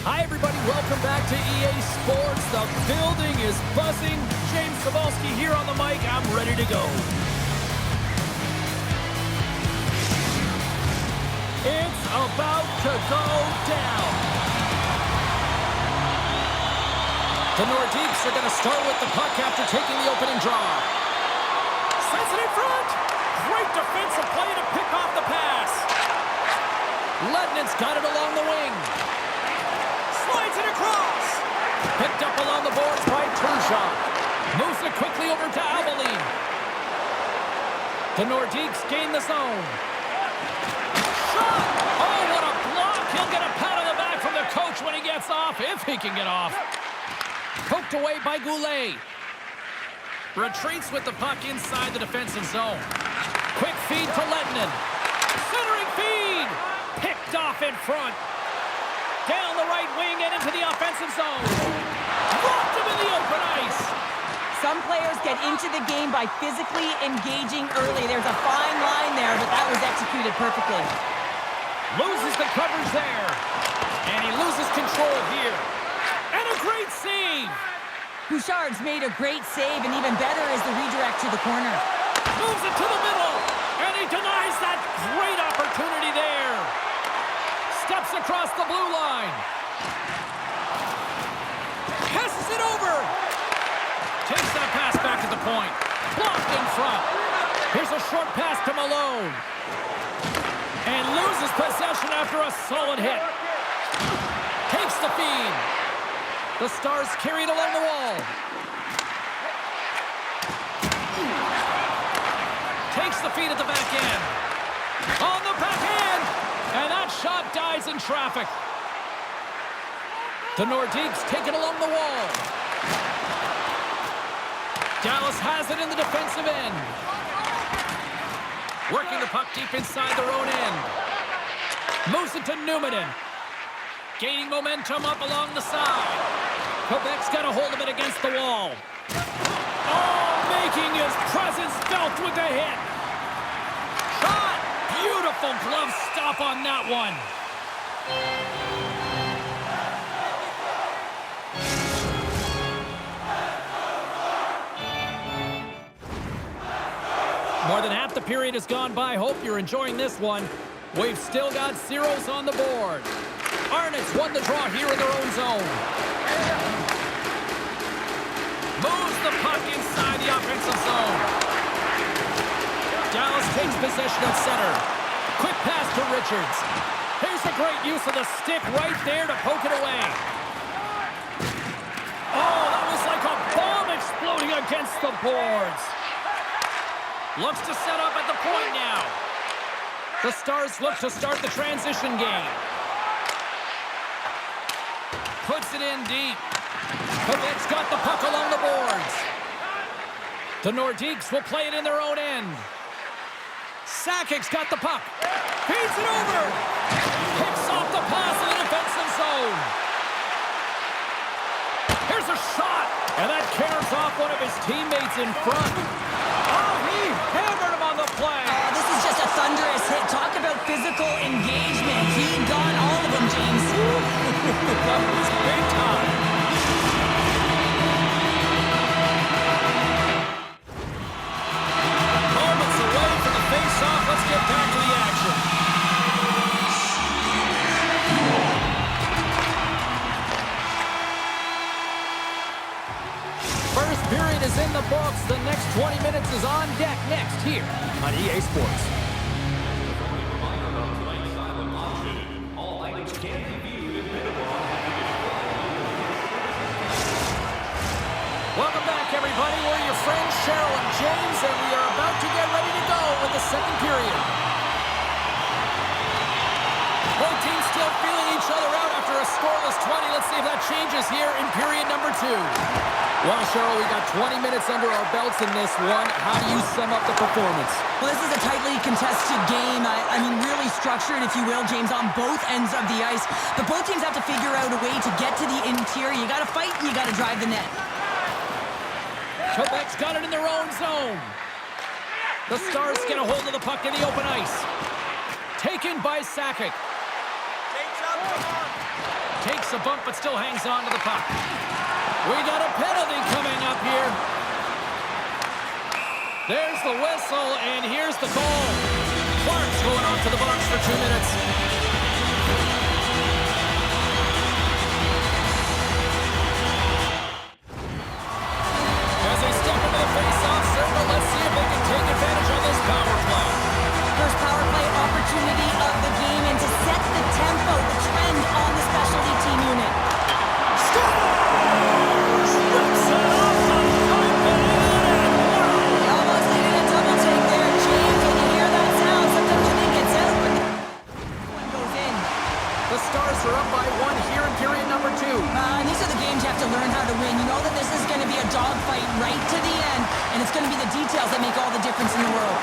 Hi, everybody. Welcome back to EA Sports. The building is buzzing. James Cebulski here on the mic. I'm ready to go. It's about to go down. The Nordiques are going to start with the puck after taking the opening draw. Sends it in front. Great defensive play to pick off the pass. Lednin's got it along the wing. Slides it across. Picked up along the boards by Turgeon. Moves it quickly over to Alumni. The Nordiques gain the zone. Shot! Oh, what a block! He'll get a pat on the back from the coach when he gets off, if he can get off. Poked away by Goulet. Retreats with the puck inside the defensive zone. Quick feed to Lednin. Centering feed! Picked off in front. Down the right wing and into the offensive zone. Dropped him in the open ice. Some players get into the game by physically engaging early. There's a fine line there, but that was executed perfectly. Loses the coverage there. And he loses control here. And a great save. Bouchard's made a great save, and even better is the redirect to the corner. Moves it to the middle. And he denies that great opportunity there. Steps across the blue line. Passes it over. Takes that pass back to the point. Blocked in front. Here's a short pass to Malone. And loses possession after a solid hit. Takes the feed. The Stars carried along the wall. Takes the feed at the back end. On the backhand. And that shot dies in traffic. The Nordiques take it along the wall. Dallas has it in the defensive end. Working the puck deep inside their own end. Moves it to Newman. Gaining momentum up along the side. Quebec's got a hold of it against the wall. Oh, making his presence felt with the hit. Shot! Beautiful glove stop on that one. More than half the period has gone by. Hope you're enjoying this one. We've still got zeros on the board. Arnott's won the draw here in their own zone. Moves the puck inside the offensive zone. Dallas takes possession at center. Quick pass to Richards. Here's a great use of the stick right there to poke it away. Oh, that was like a bomb exploding against the boards. Looks to set up at the point now. The Stars look to start the transition game. Puts it in deep. Quebec's got the puck along the boards. The Nordiques will play it in their own end. Sakic's got the puck. Feeds it over. Picks off the pass in the defensive zone. Here's a shot. And that carries off one of his teammates in front. Oh, he hammered him on the play. Oh, this is just a thunderous hit. Talk about physical engagement. He got all of them, James. That was big time. Moments away from the face-off. Let's get back to the action. First period is in the books. The next 20 minutes is on deck next here on EA Sports. Welcome back, everybody. We're your friends, Cheryl and James, and we are about to get ready to go with the second period. Both teams still feeling each other out after a scoreless 20. Let's see if that changes here in period number 2. Well, Cheryl, we got 20 minutes under our belts in this one. How do you sum up the performance? Well, this is a tightly contested game. I mean, really structured, if you will, James, on both ends of the ice. But both teams have to figure out a way to get to the interior. You got to fight and you got to drive the net. Quebec's got it in their own zone. The Stars get a hold of the puck in the open ice. Taken by Sakic. takes a bump but still hangs on to the puck. We got a penalty coming up here. There's the whistle, and here's the goal. Clark's going off to the box for 2 minutes. As they step into the face-off circle, let's see if they can take advantage of this power play. First power play opportunity of the game, and to set the tempo, the trend on the specialty team unit. Scores! Rips it off the pipe and in! They almost needed a double take there, James. When you hear that sound, sometimes you think it's out, but one goes in. The Stars are up by 1 here in period number 2. These are the games you have to learn how to win. You know that this is going to be a dogfight right to the end, and it's going to be the details that make all the difference in the world.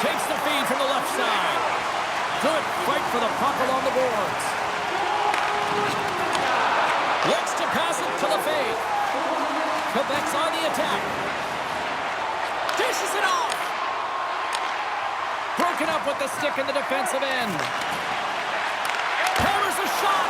Takes the feed from the left side. Good fight for the puck along the boards. Looks to pass it to the fade. Quebec's on the attack. Dishes it off. Broken up with the stick in the defensive end. Hammers a shot.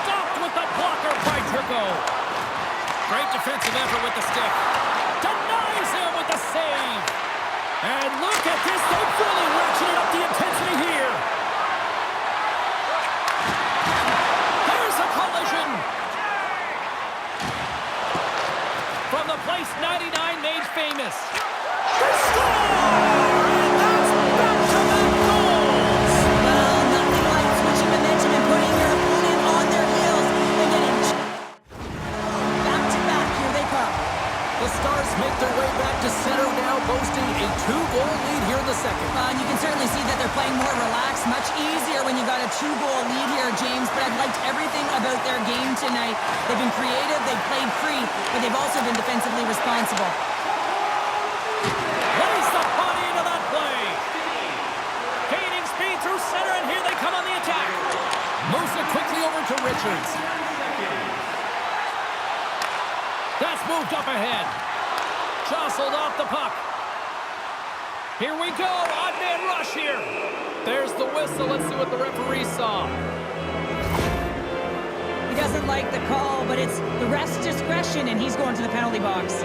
Stopped with the blocker by Turco. Great defensive effort with the stick. Denies him with the save. And look at this. They've really ratcheted up the intensity here. There's a collision. From the place 99 made famous. They score! And that's back-to-back goals. Well, nothing like switching momentum and putting your opponent on their heels and getting back-to-back. Here they come. The Stars make their way back to center now, boasting a 2-goal lead here in the second. And you can certainly see that they're playing more relaxed, much easier when you got a 2-goal lead here, James. But I've liked everything about their game tonight. They've been creative, they've played free, but they've also been defensively responsible. Lays the body into that play. Gaining speed through center, and here they come on the attack. Moves it quickly over to Richards. That's moved up ahead. Jostled off the puck. Here we go. Odd man rush here. There's the whistle. Let's see what the referee saw. He doesn't like the call, but it's the ref's discretion, and he's going to the penalty box.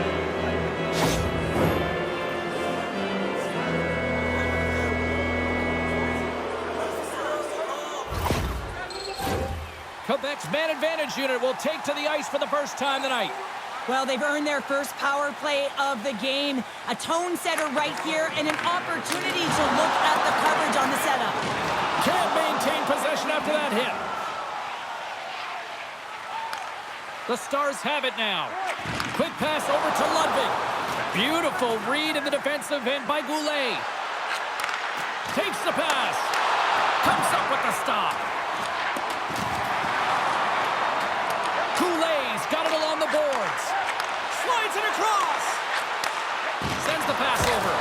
Quebec's man advantage unit will take to the ice for the first time tonight. Well, they've earned their first power play of the game. A tone setter right here and an opportunity to look at the coverage on the setup. Can't maintain possession after that hit. The Stars have it now. Quick pass over to Ludwig. Beautiful read in the defensive end by Goulet. Takes the pass. Comes up with the stop. Goulet's got it along the boards. Slides it across. Sends the pass over.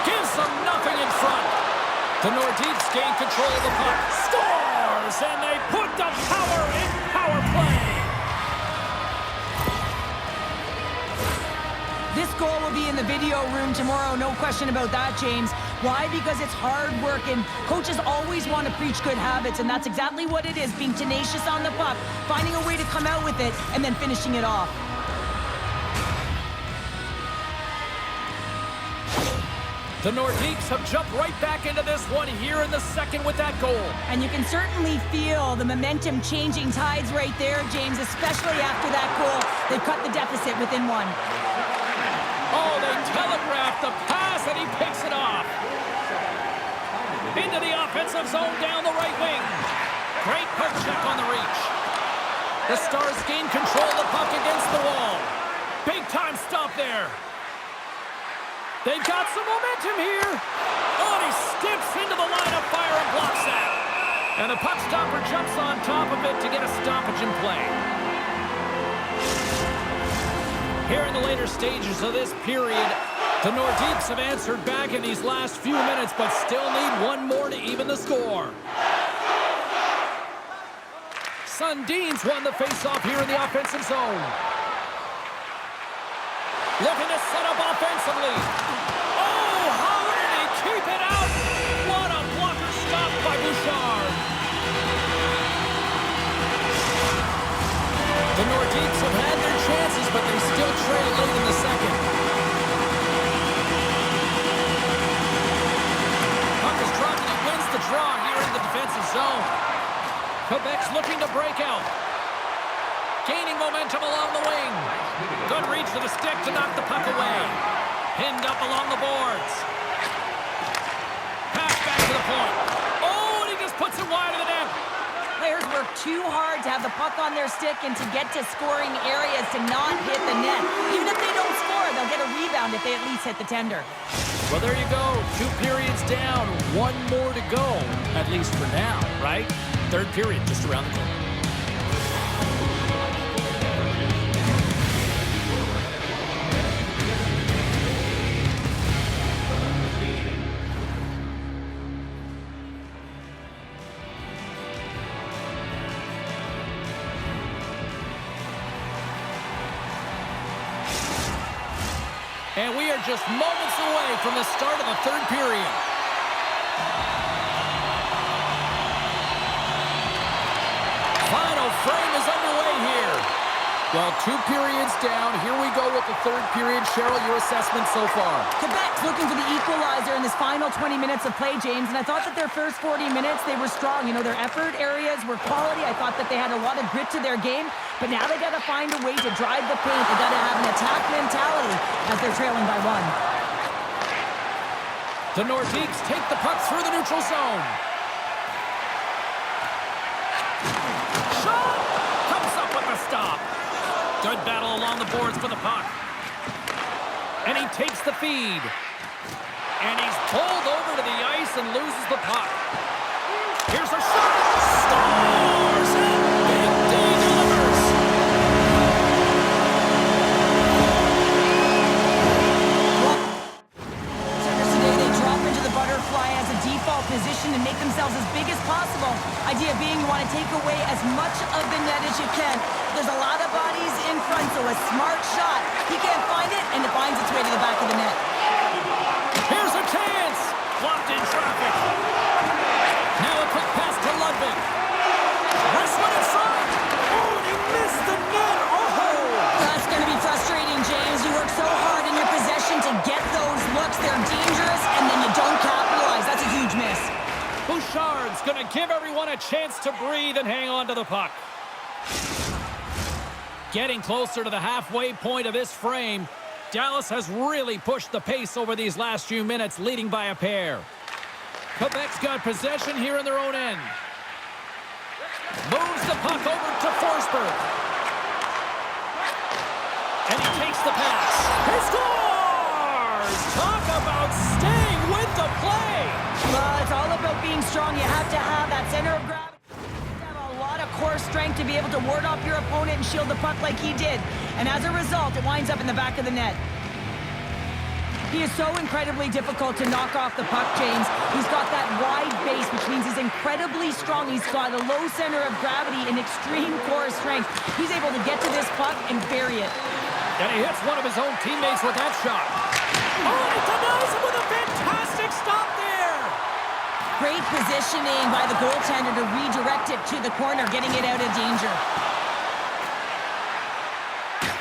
Gives them nothing in front. The Nordiques gain control of the puck. Scores! And they put the power in power play. This goal will be in the video room tomorrow, no question about that, James. Why? Because it's hard work, and coaches always want to preach good habits, and that's exactly what it is, being tenacious on the puck, finding a way to come out with it, and then finishing it off. The Nordiques have jumped right back into this one here in the second with that goal. And you can certainly feel the momentum changing tides right there, James, especially after that goal. They've cut the deficit within one. Oh, they telegraphed the pass, and he picks it off. Into the offensive zone down the right wing. Great poke check on the reach. The Stars gain control of the puck against the wall. Big time stop there. They've got some momentum here. Oh, and he steps into the line of fire and blocks that. And the puck stopper jumps on top of it to get a stoppage in play. Here in the later stages of this period, the Nordiques have answered back in these last few minutes, but still need one more to even the score. Sundin's won the faceoff here in the offensive zone. Looking to set up offensively. Oh, how did he keep it out? What a blocker stop by Bouchard. Quebec's looking to break out. Gaining momentum along the wing. Good reach to the stick to knock the puck away. Pinned up along the boards. Pass back to the point. Oh, and he just puts it wide of the net. Players work too hard to have the puck on their stick and to get to scoring areas to not hit the net. Even if they don't score, they'll get a rebound if they at least hit the tender. Well, there you go. 2 periods down, 1 more to go, at least for now, right? Third period just around the corner. And we are just moments away from the start of the third period. Final frame is underway here. Well, 2 periods down. Here we go with the third period. Cheryl, your assessment so far? Quebec's looking for the equalizer in this final 20 minutes of play, James, and I thought that their first 40 minutes, they were strong. You know, their effort areas were quality. I thought that they had a lot of grit to their game, but now they got to find a way to drive the paint. They got to have an attack mentality as they're trailing by 1. The Nordiques take the puck through the neutral zone. Shot! Comes up with the stop. Good battle along the boards for the puck. And he takes the feed. And he's pulled over to the ice and loses the puck. Here's a shot. Scores! And Big D delivers. Today they drop into the butterfly as a default position and make themselves as big as possible. Idea being you want to take away as much of the net as you can. There's a lot of bodies in front, so a smart shot. He can't find it, and it finds its way to the back of the net. Here's a chance. Blocked in traffic. Now a quick pass to Ludwig. This one in front. Oh, and he missed the net. Oh! That's going to be frustrating, James. You work so hard in your possession to get those looks. They're dangerous, and then you don't capitalize. That's a huge miss. Bouchard's going to give everyone a chance to breathe and hang on to the puck. Getting closer to the halfway point of this frame, Dallas has really pushed the pace over these last few minutes, leading by a pair. Quebec's got possession here in their own end. Moves the puck over to Forsberg. And he takes the pass. He scores! Talk about staying with the play! Well, it's all about being strong. You have to have that center of gravity. Core strength to be able to ward off your opponent and shield the puck like he did. And as a result, it winds up in the back of the net. He is so incredibly difficult to knock off the puck, James. He's got that wide base, which means he's incredibly strong. He's got a low center of gravity and extreme core strength. He's able to get to this puck and bury it. And he hits one of his own teammates with that shot. Oh, and he denies him with a fantastic stop there. Great positioning by the goaltender to redirect it to the corner, getting it out of danger.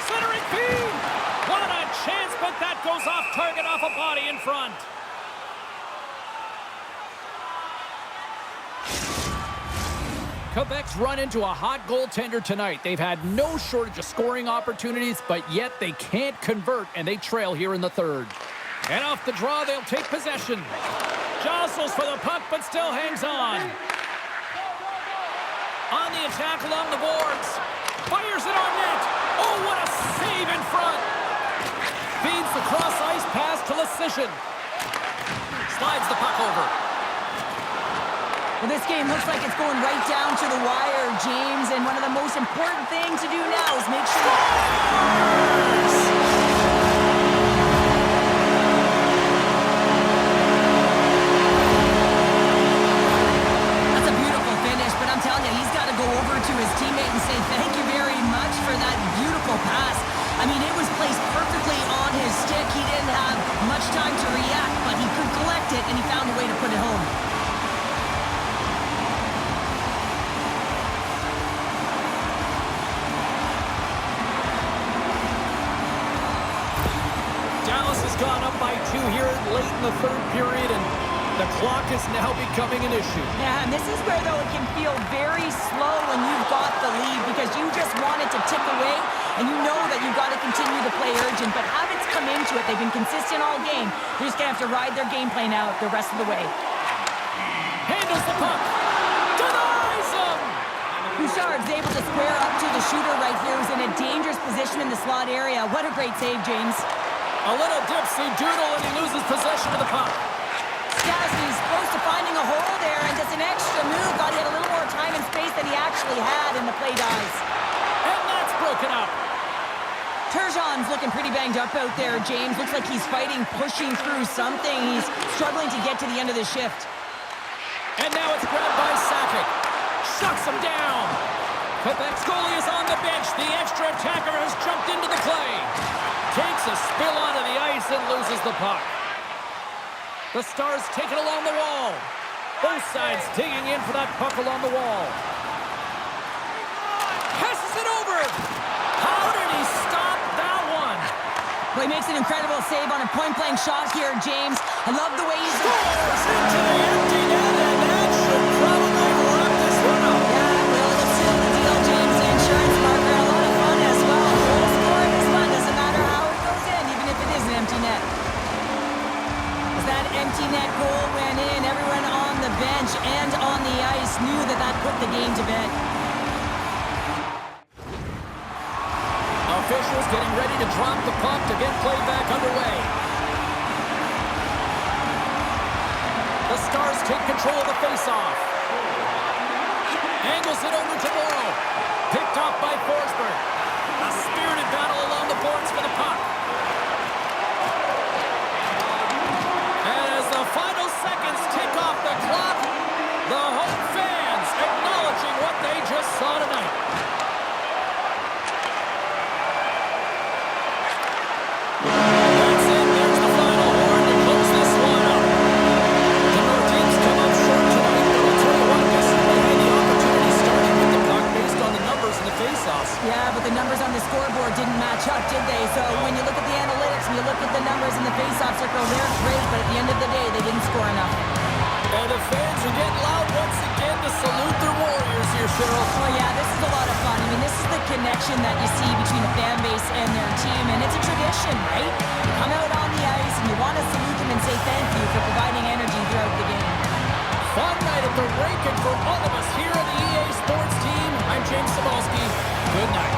Centering feed! What a chance, but that goes off target off a body in front. Quebec's run into a hot goaltender tonight. They've had no shortage of scoring opportunities, but yet they can't convert, and they trail here in the third. And off the draw, they'll take possession. Jostles for the puck, but still hangs on. On the attack along the boards. Fires it on net. Oh, what a save in front. Feeds the cross-ice pass to Lecision. Slides the puck over. Well, this game looks like it's going right down to the wire, James. And one of the most important things to do now is make sure... to his teammate and say thank you very much for that beautiful pass. I mean, it was placed perfectly on his stick. He didn't have much time to react, but he could collect it, and he found a way to put it home. Dallas has gone up by 2 here late in the third period, and The clock is now becoming an issue. Yeah, and this is where, though, it can feel very slow when you've got the lead because you just want it to tick away, and you know that you've got to continue to play urgent. But habits come into it. They've been consistent all game. They're just going to have to ride their game plan out the rest of the way. Handles the puck. Denies him! Bouchard's able to square up to the shooter right here, who's in a dangerous position in the slot area. What a great save, James. A little dipsy doodle, and he loses possession of the puck. Stastny's close to finding a hole there, and just an extra move. Thought he had a little more time and space than he actually had, and the play dies. And that's broken up. Turgeon's looking pretty banged up out there, James. Looks like he's fighting, pushing through something. He's struggling to get to the end of the shift. And now it's grabbed by Sakic. Shuts him down. Quebec's goalie is on the bench. The extra attacker has jumped into the play. Takes a spill onto the ice and loses the puck. The Stars take it along the wall. Both sides digging in for that puck along the wall. Passes it over. How did he stop that one? Well, he makes an incredible save on a point-blank shot here, James. I love the way he's... Scores into the empty net, and that should probably wrap this one up. Yeah, well, let's seal the deal, James. The insurance marker, a lot of fun as well. Goal scoring is fun. Doesn't matter how it goes in, even if it is an empty net. As that empty net goal went in, everyone on the bench and on the ice knew that that put the game to bed. Officials getting ready to drop the puck to get play back underway. The Stars take control of the faceoff. Angles it over to Morrow. Picked off by Forsberg. A spirited battle along the boards for the puck. And as the final seconds tick off the clock, the home fans acknowledging what they just saw tonight. That's it. There's the final horn to close this one up. The Nordiques come up short tonight, but I'll tell you what, guess they had the opportunity starting with the puck based on the numbers in the faceoffs. Yeah, but the numbers on the scoreboard didn't match up, did they? So when you look at the analytics and you look at the numbers in the faceoff circle, they're great, but at the end of the day, they didn't score enough. And the fans are getting loud once again to salute their Warriors here, Cheryl. Oh, yeah, this is a lot of fun. I mean, this is the connection that you see between a fan base and their team, and it's a tradition, right? You come out on the ice and you want to salute them and say thank you for providing energy throughout the game. Fun night at the rink, and for all of us here on the EA Sports team, I'm James Cybulski. Good night.